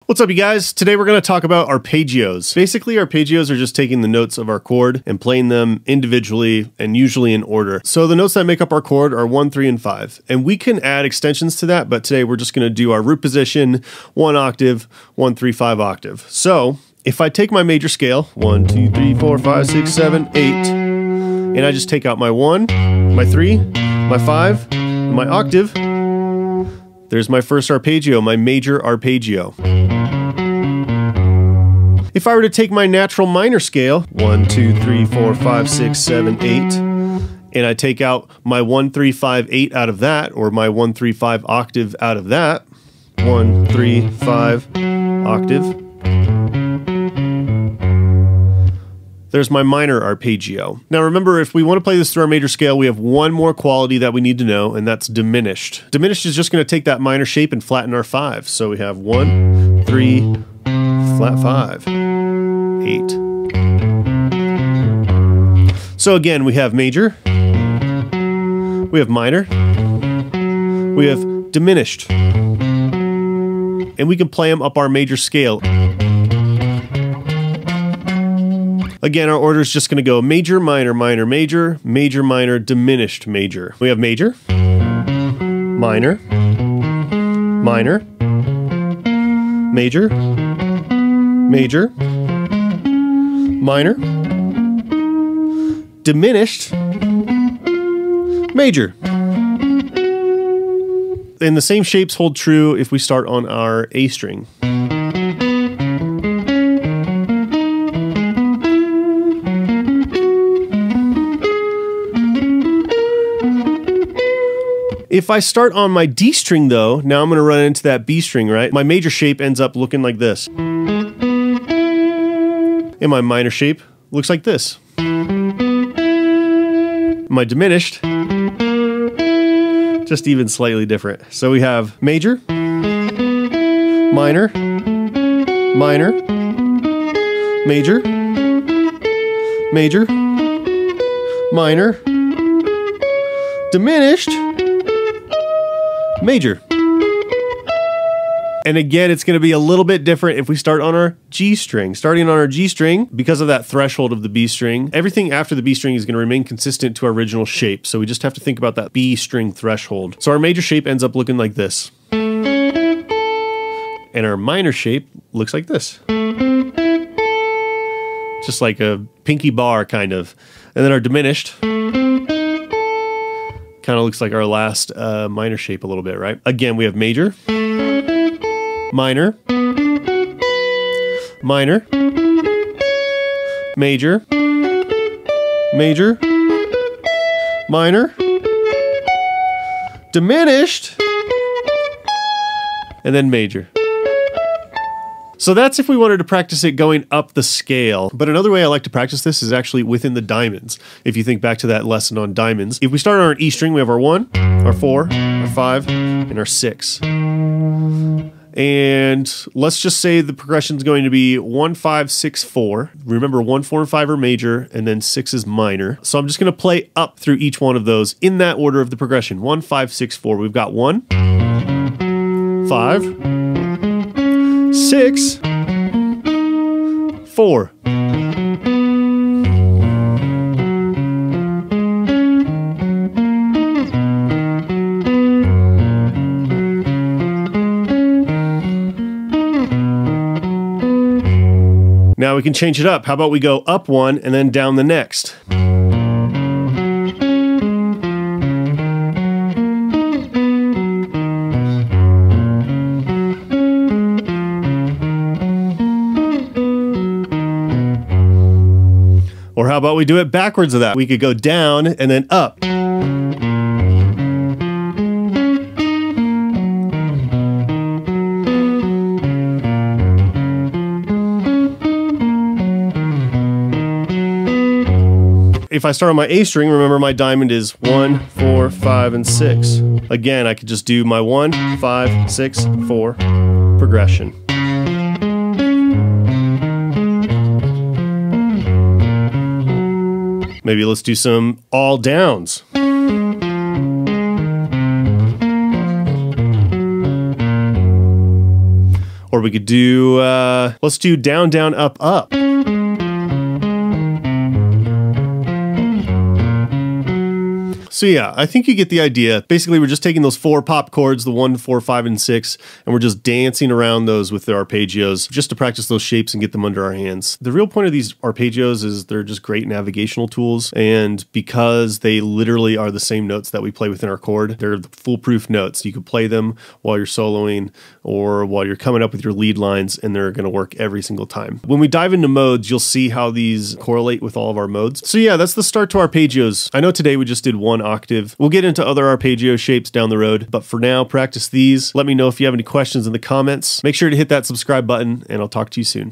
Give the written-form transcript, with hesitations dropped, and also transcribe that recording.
What's up, you guys? Today we're going to talk about arpeggios. Basically, arpeggios are just taking the notes of our chord and playing them individually and usually in order. So the notes that make up our chord are 1, 3, and 5. And we can add extensions to that, but today we're just going to do our root position, 1 octave, 1, 3, 5 octave. So if I take my major scale, 1, 2, 3, 4, 5, 6, 7, 8, and I just take out my 1, my 3, my 5, my octave, there's my first arpeggio, my major arpeggio. If I were to take my natural minor scale, 1, 2, 3, 4, 5, 6, 7, 8, and I take out my 1, 3, 5, 8 out of that, or my 1, 3, 5 octave out of that, 1, 3, 5 octave, there's my minor arpeggio. Now remember, if we want to play this through our major scale, we have one more quality that we need to know, and that's diminished. Diminished is just going to take that minor shape and flatten our 5. So we have 1, 3, flat 5, 8. So again, we have major, we have minor, we have diminished, and we can play them up our major scale. Again, our order is just going to go major, minor, minor, major, major, minor, diminished, major. We have major, minor, minor, major, major, minor, diminished, major. And the same shapes hold true if we start on our A string. If I start on my D string though, now I'm going to run into that B string, right? My major shape ends up looking like this. And my minor shape looks like this. My diminished, just even slightly different. So we have major, minor, minor, major, major, minor, diminished, major. And again, it's going to be a little bit different if we start on our G string. Starting on our G string, because of that threshold of the B string, everything after the B string is going to remain consistent to our original shape. So we just have to think about that B string threshold. So our major shape ends up looking like this. And our minor shape looks like this. Just like a pinky bar, kind of. And then our diminished kind of looks like our last minor shape a little bit, right? Again, we have major, minor, minor, major, major, minor, diminished, and then major. So that's if we wanted to practice it going up the scale. But another way I like to practice this is actually within the diamonds. If you think back to that lesson on diamonds, if we start on our E string, we have our 1, our 4, our 5, and our 6. And let's just say the progression is going to be 1, 5, 6, 4. Remember, 1, 4, and 5 are major, and then 6 is minor. So I'm just going to play up through each one of those in that order of the progression. 1, 5, 6, 4. We've got 1, 5, 6, 4. Now we can change it up. How about we go up one and then down the next? Or how about we do it backwards of that? We could go down and then up. If I start on my A string, remember my diamond is 1, 4, 5, and 6. Again, I could just do my 1, 5, 6, 4 progression. Maybe let's do some all downs. Or Or we could do, let's do down, down, up, up. So yeah, I think you get the idea. Basically, we're just taking those 4 pop chords, the 1, 4, 5, and 6, and we're just dancing around those with the arpeggios just to practice those shapes and get them under our hands. The real point of these arpeggios is they're just great navigational tools, and because they literally are the same notes that we play within our chord, they're the foolproof notes. You can play them while you're soloing or while you're coming up with your lead lines, and they're going to work every single time. When we dive into modes, you'll see how these correlate with all of our modes. So yeah, that's the start to arpeggios. I know today we just did 1 octave. We'll get into other arpeggio shapes down the road, but for now, practice these. Let me know if you have any questions in the comments. Make sure to hit that subscribe button, and I'll talk to you soon.